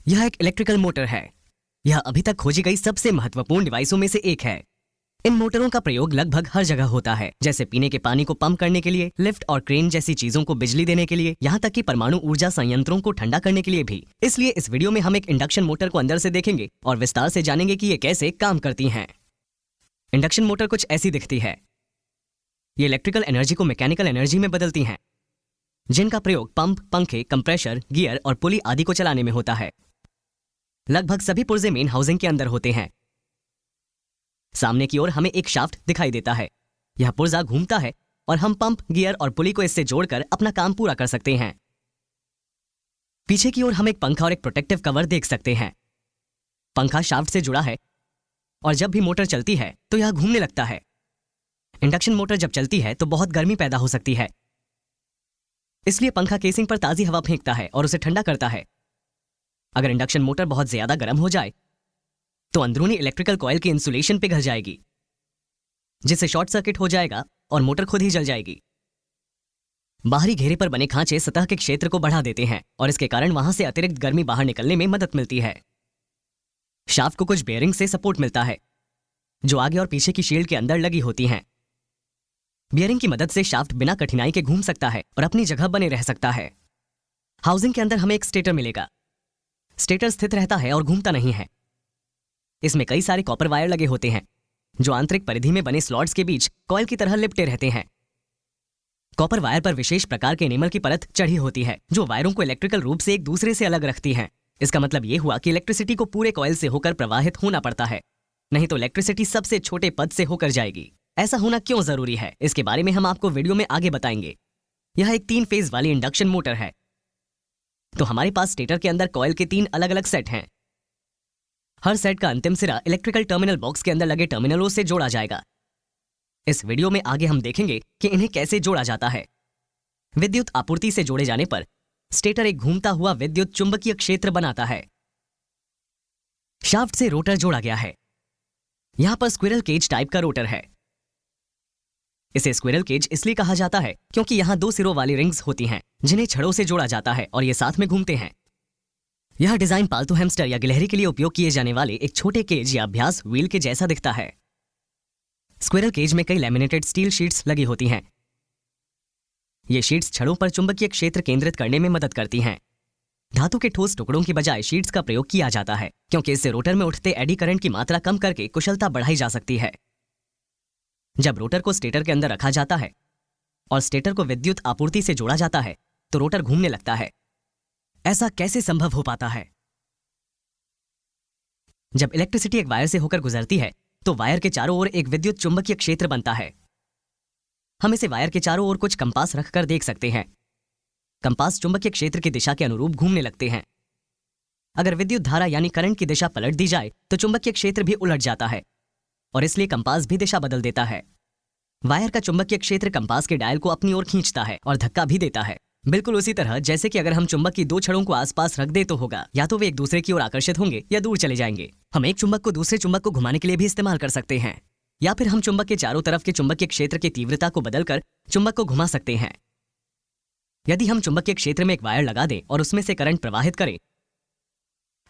यह एक electrical motor है। यह अभी तक खोजी गई सबसे महत्वपूर्ण डिवाइसों में से एक है। इन मोटरों का प्रयोग लगभग हर जगह होता है, जैसे पीने के पानी को पंप करने के लिए, लिफ्ट और क्रेन जैसी चीजों को बिजली देने के लिए, यहाँ तक कि परमाणु ऊर्जा संयंत्रों को ठंडा करने के लिए भी। इसलिए इस वीडियो में हम एक इंडक्शन मोटर को अंदर से देखेंगे और विस्तार से जानेंगे कि ये कैसे काम करती हैं। इंडक्शन मोटर कुछ ऐसी दिखती है। ये इलेक्ट्रिकल एनर्जी को मैकेनिकल एनर्जी में बदलती हैं, जिनका प्रयोग पंप, पंखे, कंप्रेशर, गियर और पुली आदि को चलाने में होता है। लगभग सभी पुर्जे मेन हाउसिंग के अंदर होते हैं। सामने की ओर हमें एक शाफ्ट दिखाई देता है। यह पुर्जा घूमता है और हम पंप, गियर और पुली को इससे जोड़कर अपना काम पूरा कर सकते हैं। पीछे की ओर हम एक पंखा और एक प्रोटेक्टिव कवर देख सकते हैं। पंखा शाफ्ट से जुड़ा है और जब भी मोटर चलती है तो यह घूमने लगता है। इंडक्शन मोटर जब चलती है तो बहुत गर्मी पैदा हो सकती है, इसलिए पंखा केसिंग पर ताजी हवा फेंकता है और उसे ठंडा करता है। अगर इंडक्शन मोटर बहुत ज्यादा गर्म हो जाए तो अंदरूनी इलेक्ट्रिकल कॉइल की इंसुलेशन पिघल जाएगी, जिससे शॉर्ट सर्किट हो जाएगा और मोटर खुद ही जल जाएगी। बाहरी घेरे पर बने खांचे सतह के क्षेत्र को बढ़ा देते हैं और इसके कारण वहां से अतिरिक्त गर्मी बाहर निकलने में मदद मिलती है। शाफ्ट को कुछ बेयरिंग से सपोर्ट मिलता है, जो आगे और पीछे की शील्ड के अंदर लगी होती हैं। बियरिंग की मदद से शाफ्ट बिना कठिनाई के घूम सकता है और अपनी जगह बने रह सकता है। हाउसिंग के अंदर हमें एक स्टेटर मिलेगा। स्टेटर स्थित रहता है और घूमता नहीं है। इसमें कई सारे कॉपर वायर लगे होते हैं, जो आंतरिक परिधि में बने स्लॉट्स के बीच कॉइल की तरह लिपटे रहते हैं। कॉपर वायर पर विशेष प्रकार के एनेमल की परत चढ़ी होती है, जो वायरों को इलेक्ट्रिकल रूप से एक दूसरे से अलग रखती है। इसका मतलब यह हुआ कि इलेक्ट्रिसिटी को पूरे कॉइल से होकर प्रवाहित होना पड़ता है, नहीं तो इलेक्ट्रिसिटी सबसे छोटे पद से होकर जाएगी। ऐसा होना क्यों जरूरी है, इसके बारे में हम आपको वीडियो में आगे बताएंगे। यह एक 3 फेज वाली इंडक्शन मोटर है। तो हमारे पास स्टेटर के अंदर कॉइल के 3 अलग अलग सेट हैं। हर सेट का अंतिम सिरा इलेक्ट्रिकल टर्मिनल बॉक्स के अंदर लगे टर्मिनलों से जोड़ा जाएगा। इस वीडियो में आगे हम देखेंगे कि इन्हें कैसे जोड़ा जाता है। विद्युत आपूर्ति से जोड़े जाने पर स्टेटर एक घूमता हुआ विद्युत चुंबकीय क्षेत्र बनाता है। शाफ्ट से रोटर जोड़ा गया है। यहां पर स्क्विरल केज टाइप का रोटर है। इसे स्क्विरल केज इसलिए कहा जाता है क्योंकि यहां 2 सिरों वाली रिंग्स होती हैं, जिन्हें छड़ों से जोड़ा जाता है और ये साथ में घूमते हैं। यह डिजाइन पालतू हैमस्टर या गिलहरी के लिए उपयोग किए जाने वाले एक छोटे केज या अभ्यास व्हील के जैसा दिखता है। स्क्विरल केज में कई लैमिनेटेड स्टील शीट्स लगी होती हैं। ये शीट्स छड़ों पर चुंबकीय क्षेत्र केंद्रित करने में मदद करती हैं। धातु के ठोस टुकड़ों की बजाय शीट्स का प्रयोग किया जाता है, क्योंकि इससे रोटर में उठते एडी करंट की मात्रा कम करके कुशलता बढ़ाई जा सकती है। जब रोटर को स्टेटर के अंदर रखा जाता है और स्टेटर को विद्युत आपूर्ति से जोड़ा जाता है तो रोटर घूमने लगता है। ऐसा कैसे संभव हो पाता है? जब इलेक्ट्रिसिटी एक वायर से होकर गुजरती है तो वायर के चारों ओर एक विद्युत चुंबकीय क्षेत्र बनता है। हम इसे वायर के चारों ओर कुछ कंपास रखकर देख सकते हैं। कंपास चुंबकीय क्षेत्र की दिशा के अनुरूप घूमने लगते हैं। अगर विद्युत धारा यानी करंट की दिशा पलट दी जाए तो चुंबकीय क्षेत्र भी उलट जाता है और इसलिए कंपास भी दिशा बदल देता है। वायर का चुंबकीय क्षेत्र कंपास के डायल को अपनी ओर खींचता है और धक्का भी देता है। बिल्कुल उसी तरह जैसे कि अगर हम चुंबक की 2 छड़ों को आसपास रख दे तो होगा, या तो वे एक दूसरे की ओर आकर्षित होंगे या दूर चले जाएंगे। हम एक चुंबक को दूसरे चुंबक को घुमाने के लिए भी इस्तेमाल कर सकते हैं, या फिर हम चुंबक के चारों तरफ के चुंबकीय क्षेत्र की तीव्रता को बदलकर चुंबक को घुमा सकते हैं। यदि हम चुंबकीय क्षेत्र में एक वायर लगा दें और उसमें से करंट प्रवाहित करें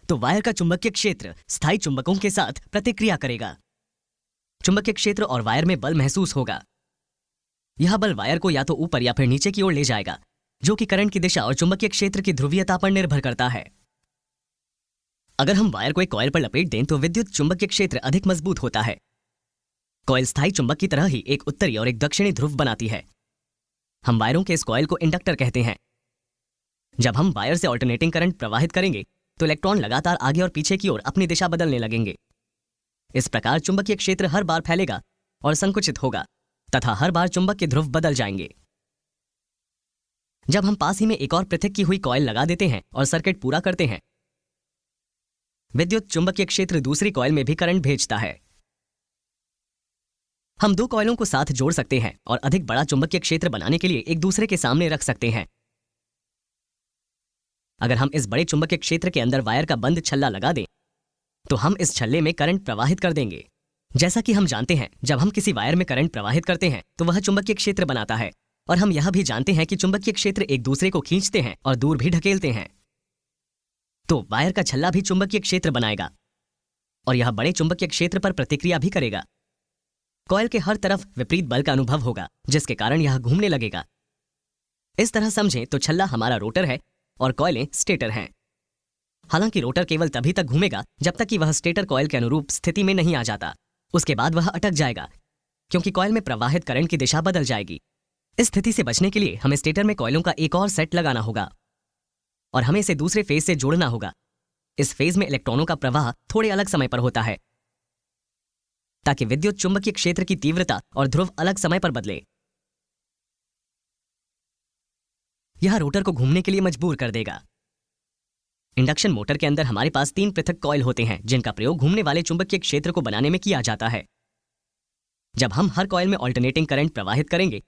तो वायर का चुंबकीय क्षेत्र स्थायी चुंबकों के साथ प्रतिक्रिया करेगा। चुंबकीय क्षेत्र और वायर में बल महसूस होगा। यह बल वायर को या तो ऊपर या फिर नीचे की ओर ले जाएगा, जो कि करंट की दिशा और चुंबकीय क्षेत्र की ध्रुवीयता पर निर्भर करता है। अगर हम वायर को एक कॉइल पर लपेट दें तो विद्युत चुंबकीय क्षेत्र अधिक मजबूत होता है। कॉइल स्थायी चुंबक की तरह ही एक उत्तरी और एक दक्षिणी ध्रुव बनाती है। हम वायरों के इस कॉइल को इंडक्टर कहते हैं। जब हम वायर से ऑल्टरनेटिंग करंट प्रवाहित करेंगे तो इलेक्ट्रॉन लगातार आगे और पीछे की ओर अपनी दिशा बदलने लगेंगे। इस प्रकार चुंबकीय क्षेत्र हर बार फैलेगा और संकुचित होगा तथा हर बार चुंबक के ध्रुव बदल जाएंगे। जब हम पास ही में एक और पृथक की हुई कॉइल लगा देते हैं और सर्किट पूरा करते हैं, विद्युत चुंबकीय क्षेत्र दूसरी कॉइल में भी करंट भेजता है। हम 2 कॉइलों को साथ जोड़ सकते हैं और अधिक बड़ा चुंबकीय क्षेत्र बनाने के लिए एक दूसरे के सामने रख सकते हैं। अगर हम इस बड़े चुंबकीय क्षेत्र के अंदर वायर का बंद छल्ला लगा दें तो हम इस छल्ले में करंट प्रवाहित कर देंगे। जैसा कि हम जानते हैं, जब हम किसी वायर में करंट प्रवाहित करते हैं तो वह चुंबकीय क्षेत्र बनाता है, और हम यह भी जानते हैं कि चुंबकीय क्षेत्र एक दूसरे को खींचते हैं और दूर भी ढकेलते हैं। तो वायर का छल्ला भी चुंबकीय क्षेत्र बनाएगा और यह बड़े चुंबकीय क्षेत्र पर प्रतिक्रिया भी करेगा। कॉइल के हर तरफ विपरीत बल का अनुभव होगा, जिसके कारण यह घूमने लगेगा। इस तरह समझें तो छल्ला हमारा रोटर है और कॉइलें स्टेटर हैं। हालांकि रोटर केवल तभी तक घूमेगा जब तक कि वह स्टेटर कॉइल के अनुरूप स्थिति में नहीं आ जाता। उसके बाद वह अटक जाएगा, क्योंकि कॉइल में प्रवाहित करंट की दिशा बदल जाएगी। इस स्थिति से बचने के लिए हमें स्टेटर में कॉइलों का एक और सेट लगाना होगा और हमें इसे दूसरे फेज से जोड़ना होगा। इस फेज में इलेक्ट्रॉनों का प्रवाह थोड़े अलग समय पर होता है, ताकि विद्युत चुंबकीय क्षेत्र की तीव्रता और ध्रुव अलग समय पर बदले। यह रोटर को घूमने के लिए मजबूर कर देगा। इंडक्शन मोटर के अंदर हमारे पास 3 पृथक कॉइल होते हैं, जिनका प्रयोग घूमने वाले चुंबकीय क्षेत्र को बनाने में किया जाता है। जब हम हर कॉइल में अल्टरनेटिंग करंट प्रवाहित करेंगे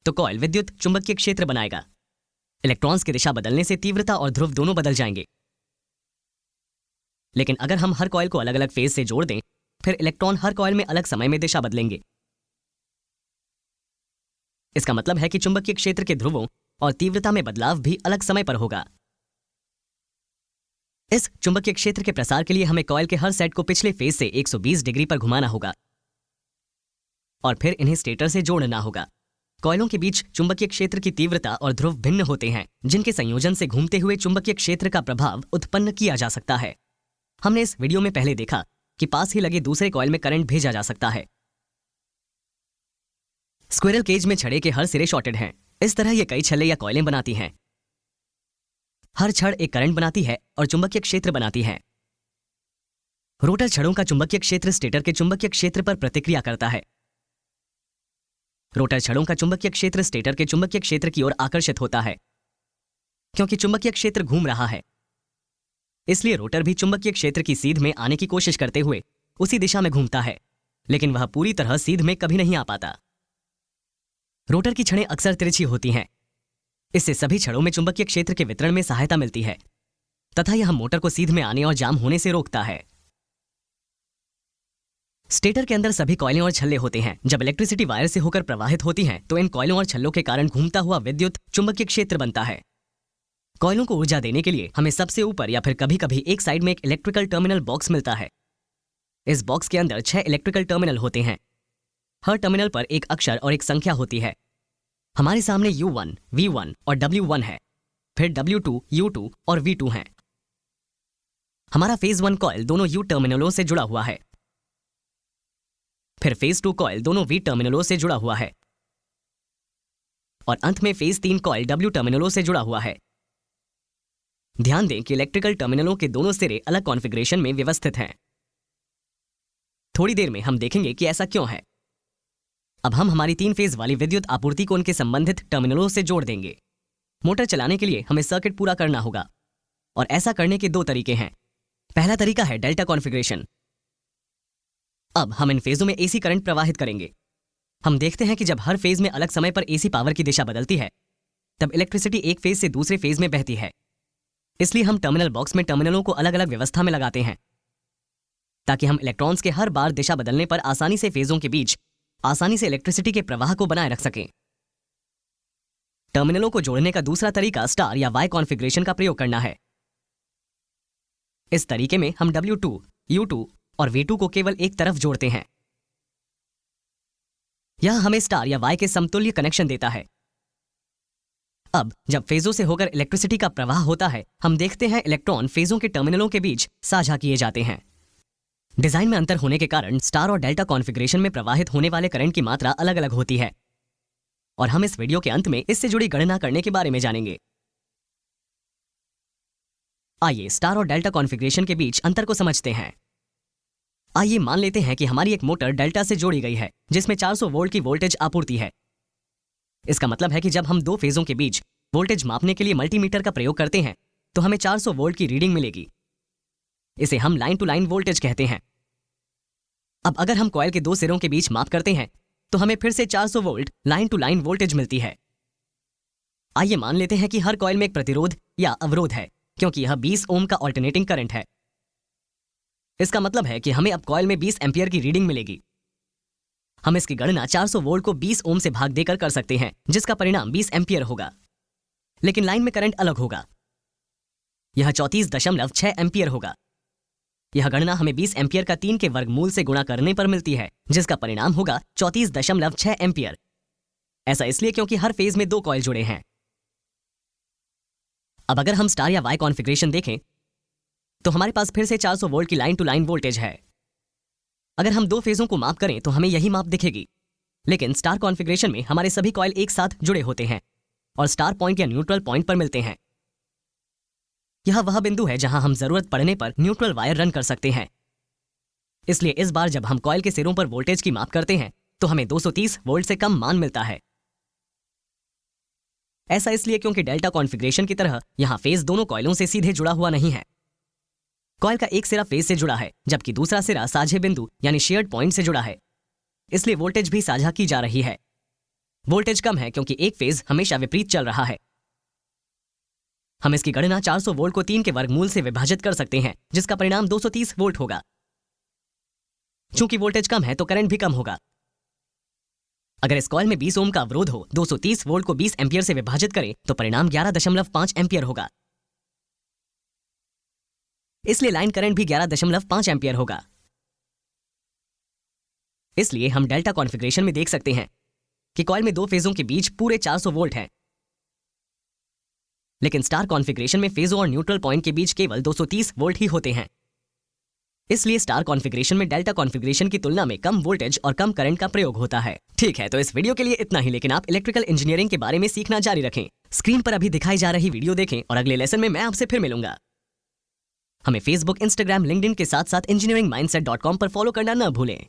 तो कॉइल विद्युत चुंबकीय क्षेत्र बनाएगा। इलेक्ट्रॉन्स की दिशा बदलने से तीव्रता और ध्रुव दोनों बदल जाएंगे। लेकिन अगर हम हर कॉइल को अलग अलग फेज से जोड़ दें, फिर इलेक्ट्रॉन हर कॉइल में अलग समय में दिशा बदलेंगे। इसका मतलब है कि चुंबकीय क्षेत्र के ध्रुवों और तीव्रता में बदलाव भी अलग समय पर होगा। इस चुंबकीय क्षेत्र के प्रसार के लिए हमें कॉइल के हर सेट को पिछले फेज से 120 डिग्री पर घुमाना होगा और फिर इन्हें स्टेटर से जोड़ना होगा। कॉइलों के बीच चुंबकीय क्षेत्र की तीव्रता और ध्रुव भिन्न होते हैं, जिनके संयोजन से घूमते हुए चुंबकीय क्षेत्र का प्रभाव उत्पन्न किया जा सकता है। हमने इस वीडियो में पहले देखा कि पास ही लगे दूसरे कॉइल में करंट भेजा जा सकता है। स्क्विरल केज में छड़े के हर सिरे शॉर्टेड हैं। इस तरह ये कई छल्ले या कॉइलें बनाती हैं। हर छड़ एक करंट बनाती है और चुंबकीय क्षेत्र बनाती है। रोटर छड़ों का चुंबकीय क्षेत्र स्टेटर के चुंबकीय क्षेत्र पर प्रतिक्रिया करता है। रोटर छड़ों का चुंबकीय क्षेत्र स्टेटर के चुंबकीय क्षेत्र की ओर आकर्षित होता है। क्योंकि चुंबकीय क्षेत्र घूम रहा है, इसलिए रोटर भी चुंबकीय क्षेत्र की सीध में आने की कोशिश करते हुए उसी दिशा में घूमता है, लेकिन वह पूरी तरह सीध में कभी नहीं आ पाता। रोटर की छड़ें अक्सर तिरछी होती हैं। इससे सभी छड़ों में चुंबकीय क्षेत्र के वितरण में सहायता मिलती है तथा यह मोटर को सीध में आने और जाम होने से रोकता है। स्टेटर के अंदर सभी कॉइलें और छल्ले होते हैं। जब इलेक्ट्रिसिटी वायर से होकर प्रवाहित होती है तो इन कॉइलों और छल्लों के कारण घूमता हुआ विद्युत चुंबकीय क्षेत्र बनता है। कॉइलों को ऊर्जा देने के लिए हमें सबसे ऊपर या फिर कभी कभी एक साइड में एक इलेक्ट्रिकल टर्मिनल बॉक्स मिलता है। इस बॉक्स के अंदर 6 इलेक्ट्रिकल टर्मिनल होते हैं। हर टर्मिनल पर एक अक्षर और एक संख्या होती है। हमारे सामने U1, V1 और W1 है। फिर W2, U2 और V2 हैं। हमारा फेज 1 कॉइल दोनों U टर्मिनलों से जुड़ा हुआ है। फिर फेज 2 कॉइल दोनों V टर्मिनलों से जुड़ा हुआ है और अंत में फेज 3 कॉइल W टर्मिनलों से जुड़ा हुआ है। ध्यान दें कि इलेक्ट्रिकल टर्मिनलों के दोनों सिरे अलग कॉन्फ़िगरेशन में व्यवस्थित हैं। थोड़ी देर में हम देखेंगे कि ऐसा क्यों है। अब हम हमारी 3 फेज वाली विद्युत आपूर्ति को उनके संबंधित टर्मिनलों से जोड़ देंगे। मोटर चलाने के लिए हमें सर्किट पूरा करना होगा और ऐसा करने के 2 तरीके हैं। पहला तरीका है डेल्टा कॉन्फ़िगरेशन। अब हम इन फेजों में एसी करंट प्रवाहित करेंगे। हम देखते हैं कि जब हर फेज में अलग समय पर एसी पावर की दिशा बदलती है, तब इलेक्ट्रिसिटी एक फेज से दूसरे फेज में बहती है। इसलिए हम टर्मिनल बॉक्स में टर्मिनलों को अलग अलग व्यवस्था में लगाते हैं, ताकि हम इलेक्ट्रॉन्स के हर बार दिशा बदलने पर आसानी से फेजों के बीच आसानी से इलेक्ट्रिसिटी के प्रवाह को बनाए रख सकें। टर्मिनलों को जोड़ने का दूसरा तरीका स्टार या वाई कॉन्फ़िगरेशन का प्रयोग करना है। इस तरीके में हम W2, U2 और V2 को केवल एक तरफ जोड़ते हैं। यह हमें स्टार या वाई के समतुल्य कनेक्शन देता है। अब जब फेजों से होकर इलेक्ट्रिसिटी का प्रवाह होता है, हम देखते हैं इलेक्ट्रॉन फेजों के टर्मिनलों के बीच साझा किए जाते हैं। डिजाइन में अंतर होने के कारण स्टार और डेल्टा कॉन्फ़िगरेशन में प्रवाहित होने वाले करंट की मात्रा अलग अलग होती है और हम इस वीडियो के अंत में इससे जुड़ी गणना करने के बारे में जानेंगे। आइए स्टार और डेल्टा कॉन्फ़िगरेशन के बीच अंतर को समझते हैं। आइए मान लेते हैं कि हमारी एक मोटर डेल्टा से जोड़ी गई है, जिसमें 400 वोल्ट की वोल्टेज आपूर्ति है। इसका मतलब है कि जब हम 2 फेजों के बीच वोल्टेज मापने के लिए मल्टीमीटर का प्रयोग करते हैं तो हमें 400 वोल्ट की रीडिंग मिलेगी। इसे हम लाइन टू लाइन वोल्टेज कहते हैं। अब अगर हम कॉइल के 2 सिरों के बीच माप करते हैं तो हमें फिर से 400 volt line to line voltage मिलती है। आइए मान लेते हैं कि हर कॉइल में एक प्रतिरोध या अवरोध है, क्योंकि यह 20 ओम का अल्टरनेटिंग करंट है। इसका मतलब है कि हमें अब कॉइल में 20 एम्पियर की रीडिंग मिलेगी। हम इसकी गणना 400 वोल्ट को 20 ओम से भाग देकर कर सकते हैं, जिसका परिणाम 20 एम्पियर होगा। लेकिन लाइन में करंट अलग होगा। यह 34.6 एम्पियर होगा। यह गणना हमें 20 एम्पियर का 3 के वर्गमूल से गुणा करने पर मिलती है, जिसका परिणाम होगा 34.6 एम्पियर। ऐसा इसलिए क्योंकि हर फेज में 2 कॉइल जुड़े हैं। अब अगर हम स्टार या वाई कॉन्फ़िगरेशन देखें तो हमारे पास फिर से 400 वोल्ट की लाइन टू लाइन वोल्टेज है। अगर हम 2 फेजों को माप करें तो हमें यही माप दिखेगी, लेकिन स्टार कॉन्फ़िगरेशन में हमारे सभी कॉइल एक साथ जुड़े होते हैं और स्टार पॉइंट या न्यूट्रल पॉइंट पर मिलते हैं। यह वह बिंदु है जहां हम जरूरत पड़ने पर न्यूट्रल वायर रन कर सकते हैं। इसलिए इस बार जब हम कॉइल के सिरों पर वोल्टेज की माप करते हैं तो हमें 230 वोल्ट से कम मान मिलता है। ऐसा इसलिए क्योंकि डेल्टा कॉन्फ़िगरेशन की तरह यहां फेज दोनों कॉइलों से सीधे जुड़ा हुआ नहीं है। कॉइल का एक सिरा फेज से जुड़ा है, जबकि दूसरा सिरा साझे बिंदु यानी शेयर्ड पॉइंट से जुड़ा है। इसलिए वोल्टेज भी साझा की जा रही है। वोल्टेज कम है क्योंकि एक फेज हमेशा विपरीत चल रहा है। हम इसकी गणना 400 वोल्ट को 3 के वर्गमूल से विभाजित कर सकते हैं, जिसका परिणाम 230 वोल्ट होगा। चूंकि वोल्टेज कम है तो करंट भी कम होगा। अगर इस कॉइल में 20 ओम का अवरोध हो, 230 वोल्ट को 20 एम्पियर से विभाजित करें तो परिणाम 11.5 एम्पियर होगा। इसलिए लाइन करंट भी 11.5 एम्पियर होगा। इसलिए हम डेल्टा कॉन्फ़िगरेशन में देख सकते हैं कि कॉइल में 2 फेजों के बीच पूरे 400 वोल्ट हैं, लेकिन स्टार कॉन्फ़िगरेशन में फेजों और न्यूट्रल पॉइंट के बीच केवल 230 वोल्ट ही होते हैं। इसलिए स्टार कॉन्फ़िगरेशन में डेल्टा कॉन्फ़िगरेशन की तुलना में कम वोल्टेज और कम करंट का प्रयोग होता है। ठीक है, तो इस वीडियो के लिए इतना ही, लेकिन आप इलेक्ट्रिकल इंजीनियरिंग के बारे में सीखना जारी रखें। स्क्रीन पर अभी दिखाई जा रही वीडियो देखें और अगले लेसन में मैं आपसे फिर मिलूंगा। हमें फेसबुक, इंस्टाग्राम, लिंक्डइन के साथ साथ engineeringmindset.com पर फॉलो करना न भूलें।